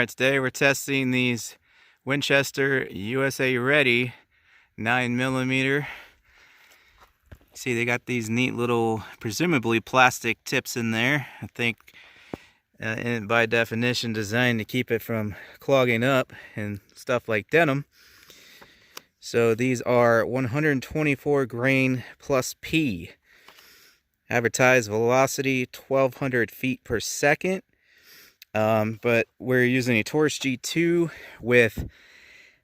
Alright, today we're testing these Winchester USA Ready 9mm. See, they got these neat little, presumably plastic tips in there. I think, and by definition, designed to keep it from clogging up and stuff like denim. So these are 124 grain plus P. Advertised velocity 1200 feet per second. But we're using a Taurus G2 with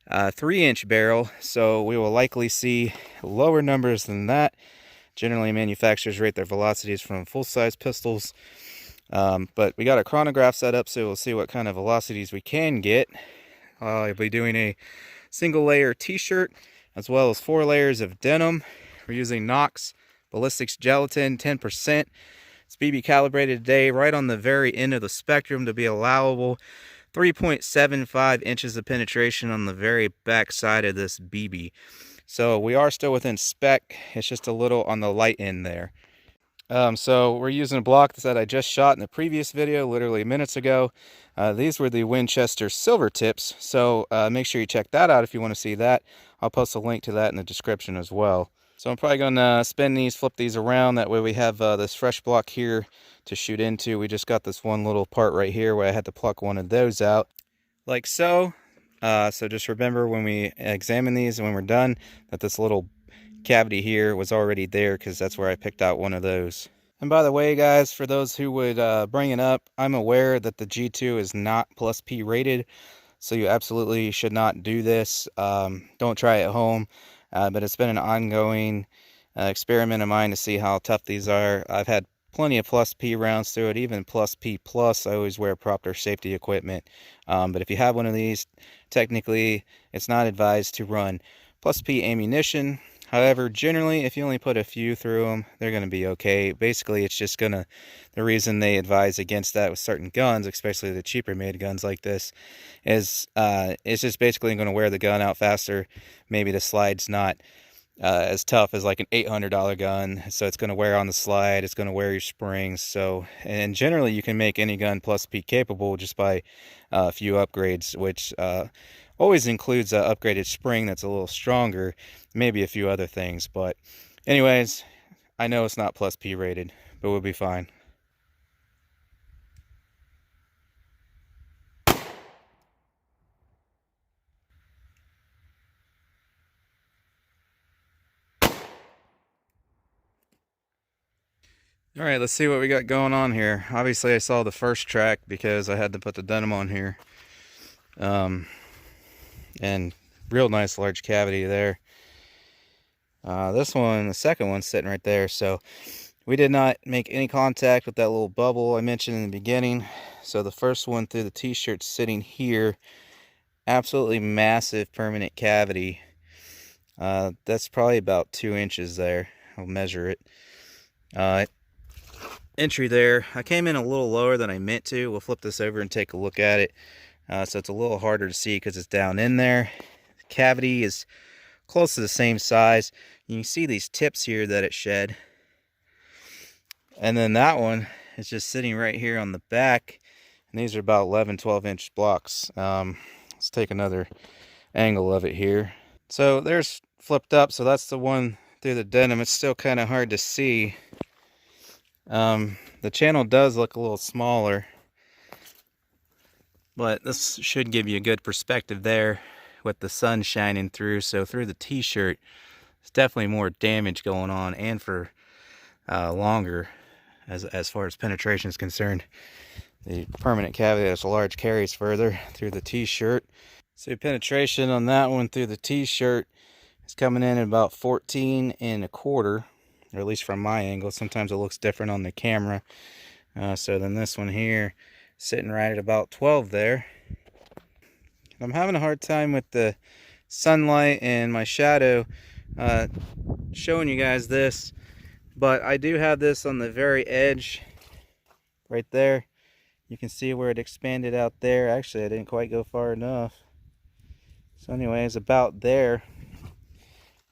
a 3-inch barrel, so we will likely see lower numbers than that. Generally, manufacturers rate their velocities from full-size pistols, but we got a chronograph set up, so we'll see what kind of velocities we can get. I'll be doing a single-layer t-shirt as well as 4 layers of denim. We're using Knox Ballistic Gelatin 10%. It's BB calibrated today, right on the very end of the spectrum to be allowable. 3.75 inches of penetration on the very back side of this BB. So we are still within spec. It's just a little on the light end there. So we're using a block that I just shot in the previous video, literally minutes ago. These were the Winchester silver tips. So make sure you check that out if you want to see that. I'll post a link to that in the description as well. So I'm probably going to spin these, flip these around. That way we have this fresh block here to shoot into. We just got this one little part right here where I had to pluck one of those out. Like so. So just remember when we examine these and when we're done that this little cavity here was already there because that's where I picked out one of those. And by the way, guys, for those who would bring it up, I'm aware that the G2 is not plus P rated. So you absolutely should not do this. Don't try it at home. But it's been an ongoing experiment of mine to see how tough these are. I've had plenty of plus P rounds through it, even plus P plus. I always wear proper safety equipment. But if you have one of these, technically it's not advised to run plus P ammunition. However, generally, if you only put a few through them, they're going to be okay. Basically, it's just going to, the reason they advise against that with certain guns, especially the cheaper made guns like this, is it's just basically going to wear the gun out faster. Maybe the slide's not as tough as like an $800 gun, so it's going to wear on the slide, it's going to wear your springs. So, and generally you can make any gun plus P capable just by a few upgrades, which always includes an upgraded spring that's a little stronger, maybe a few other things. But anyways, I know it's not plus P rated, but we'll be fine. All right, let's see what we got going on here. Obviously, I saw the first track because I had to put the denim on here. And real nice large cavity there. This one, the second one's sitting right there. So we did not make any contact with that little bubble I mentioned in the beginning. So the first one through the t-shirt's sitting here. Absolutely massive permanent cavity. That's probably about 2 inches there. I'll measure it. Entry there. I came in a little lower than I meant to. We'll flip this over and take a look at it. So it's a little harder to see because it's down in there. The cavity is close to the same size. You can see these tips here that it shed. And then that one is just sitting right here on the back. And these are about 11, 12-inch blocks. Let's take another angle of it here. So there's flipped up. So that's the one through the denim. It's still kind of hard to see. The channel does look a little smaller, but this should give you a good perspective there with the sun shining through. So through the t-shirt, there's definitely more damage going on, and for longer as far as penetration is concerned. The permanent cavity that's large carries further through the t-shirt. So penetration on that one through the t-shirt is coming in at about 14 1/4. Or at least from my angle. Sometimes it looks different on the camera. So then this one here, sitting right at about 12 there. I'm having a hard time with the sunlight and my shadow showing you guys this. But I do have this on the very edge right there. You can see where it expanded out there. Actually, I didn't quite go far enough. So anyways, about there.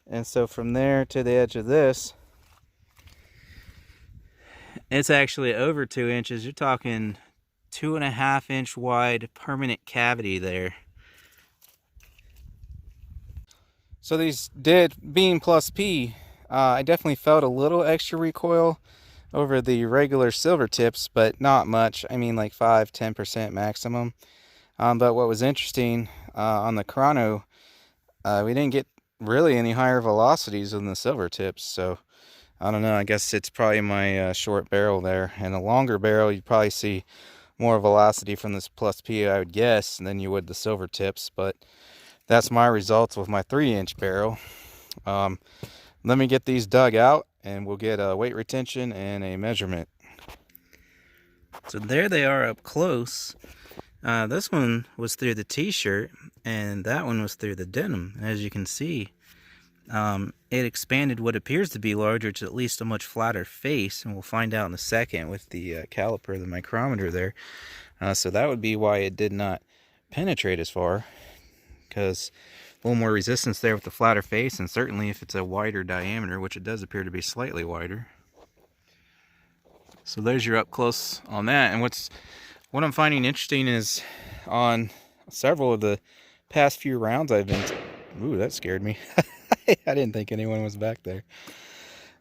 And so from there to the edge of this, it's actually over 2 inches. You're talking 2.5 inch wide permanent cavity there. So these being plus P, I definitely felt a little extra recoil over the regular silver tips, but not much. I mean, like 5–10% maximum. But what was interesting on the chrono, we didn't get really any higher velocities than the silver tips. So I don't know. I guess it's probably my short barrel there. And a longer barrel, you'd probably see more velocity from this plus P, I would guess, than you would the silver tips. But that's my results with my 3-inch barrel. Let me get these dug out and we'll get a weight retention and a measurement. So there they are up close. This one was through the t-shirt and that one was through the denim. As you can see, it expanded what appears to be larger to at least a much flatter face, and we'll find out in a second with the caliper, the micrometer there. So that would be why it did not penetrate as far, because a little more resistance there with the flatter face, and certainly if it's a wider diameter, which it does appear to be slightly wider. So there's your up close on that. And what I'm finding interesting is on several of the past few rounds I've been... Ooh, that scared me. I didn't think anyone was back there.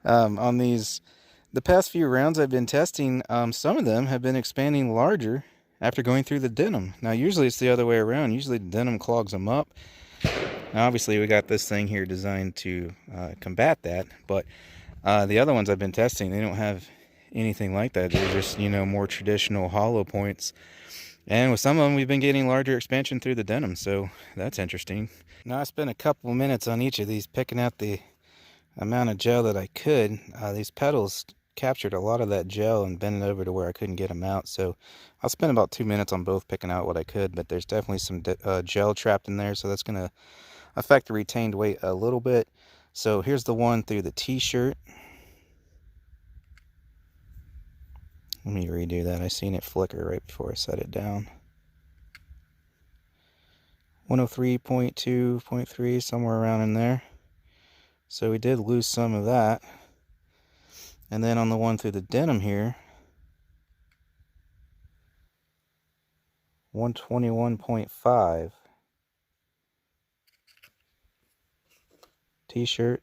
On the past few rounds I've been testing, some of them have been expanding larger after going through the denim. Now usually it's the other way around. Usually the denim clogs them up. Now obviously we got this thing here designed to combat that, but the other ones I've been testing, they don't have anything like that. They're just, you know, more traditional hollow points. And with some of them we've been getting larger expansion through the denim, so that's interesting. Now I spent a couple minutes on each of these picking out the amount of gel that I could. These petals captured a lot of that gel and bent it over to where I couldn't get them out, so I'll spend about 2 minutes on both picking out what I could, but there's definitely some gel trapped in there, so that's going to affect the retained weight a little bit. So here's the one through the t-shirt. Let me redo that. I seen it flicker right before I set it down. 103.2, 0.3, somewhere around in there. So we did lose some of that. And then on the one through the denim here, 121.5. T-shirt,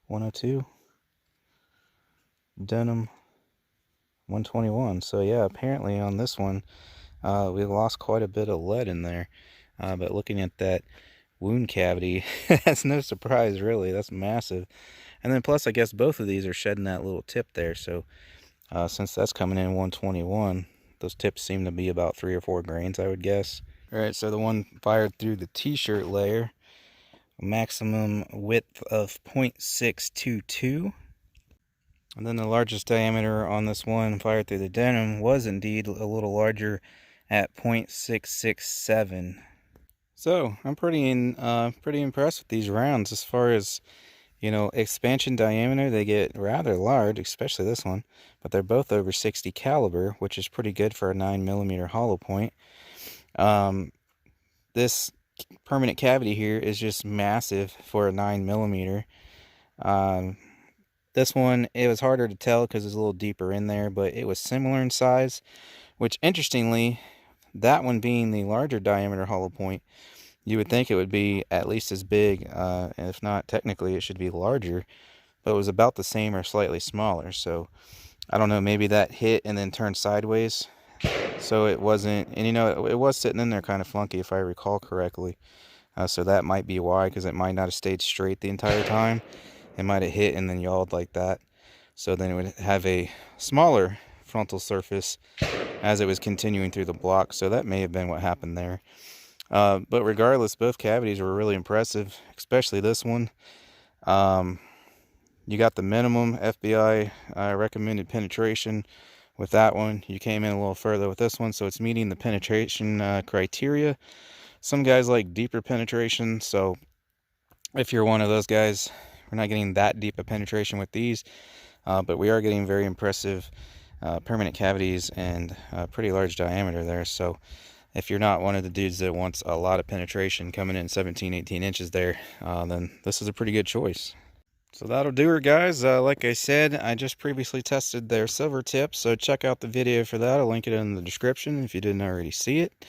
102. Denim, 121. So yeah, apparently on this one, we lost quite a bit of lead in there. But looking at that wound cavity, that's no surprise really. That's massive. And then plus I guess both of these are shedding that little tip there. So since that's coming in 121, those tips seem to be about 3 or 4 grains, I would guess. All right, so the one fired through the t-shirt layer, maximum width of 0.622. And then the largest diameter on this one fired through the denim was indeed a little larger at 0.667. So I'm pretty impressed with these rounds as far as, you know, expansion diameter. They get rather large, especially this one, but they're both over 60 caliber, which is pretty good for a 9mm hollow point. This permanent cavity here is just massive for a 9mm. This one, it was harder to tell because it's a little deeper in there, but it was similar in size, which interestingly, that one being the larger diameter hollow point, you would think it would be at least as big, and if not, technically it should be larger, but it was about the same or slightly smaller. So I don't know, maybe that hit and then turned sideways, so it wasn't, and you know, it was sitting in there kind of funky if I recall correctly. So that might be why, because it might not have stayed straight the entire time. It might have hit and then yawed like that. So then it would have a smaller frontal surface as it was continuing through the block. So that may have been what happened there. But regardless, both cavities were really impressive, especially this one. You got the minimum FBI recommended penetration with that one. You came in a little further with this one, so it's meeting the penetration criteria. Some guys like deeper penetration, so if you're one of those guys, we're not getting that deep a penetration with these, but we are getting very impressive permanent cavities and pretty large diameter there. So if you're not one of the dudes that wants a lot of penetration coming in 17-18 inches there, then this is a pretty good choice. So that'll do her, guys. Like I said, I just previously tested their silver tip, so check out the video for that. I'll link it in the description if you didn't already see it.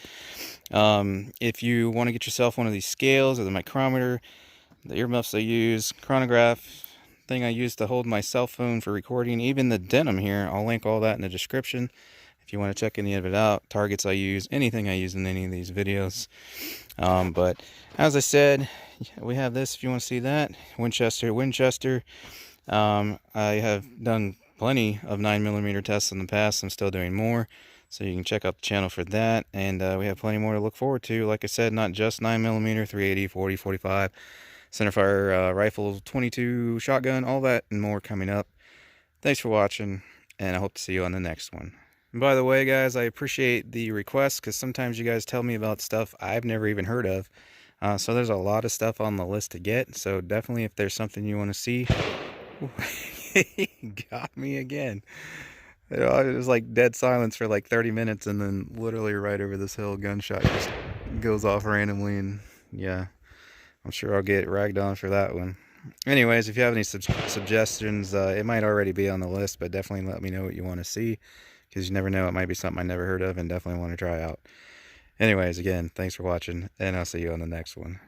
If you want to get yourself one of these scales or the micrometer, the earmuffs I use, chronograph, thing I use to hold my cell phone for recording, even the denim here, I'll link all that in the description if you want to check any of it out. Targets I use, anything I use in any of these videos. But as I said, we have this if you want to see that. Winchester. I have done plenty of 9mm tests in the past. I'm still doing more, so you can check out the channel for that. And we have plenty more to look forward to. Like I said, not just 9mm, 380, 40, 45, centerfire rifle, 22 shotgun, all that and more coming up. Thanks for watching, and I hope to see you on the next one. And by the way, guys, I appreciate the requests, because sometimes you guys tell me about stuff I've never even heard of. So there's a lot of stuff on the list to get. So definitely, if there's something you want to see. He got me again. It was like dead silence for like 30 minutes, and then literally right over this hill, gunshot just goes off randomly, and yeah, I'm sure I'll get ragged on for that one. Anyways, if you have any suggestions, it might already be on the list, but definitely let me know what you want to see, because you never know, it might be something I never heard of and definitely want to try out. Anyways, again, thanks for watching, and I'll see you on the next one.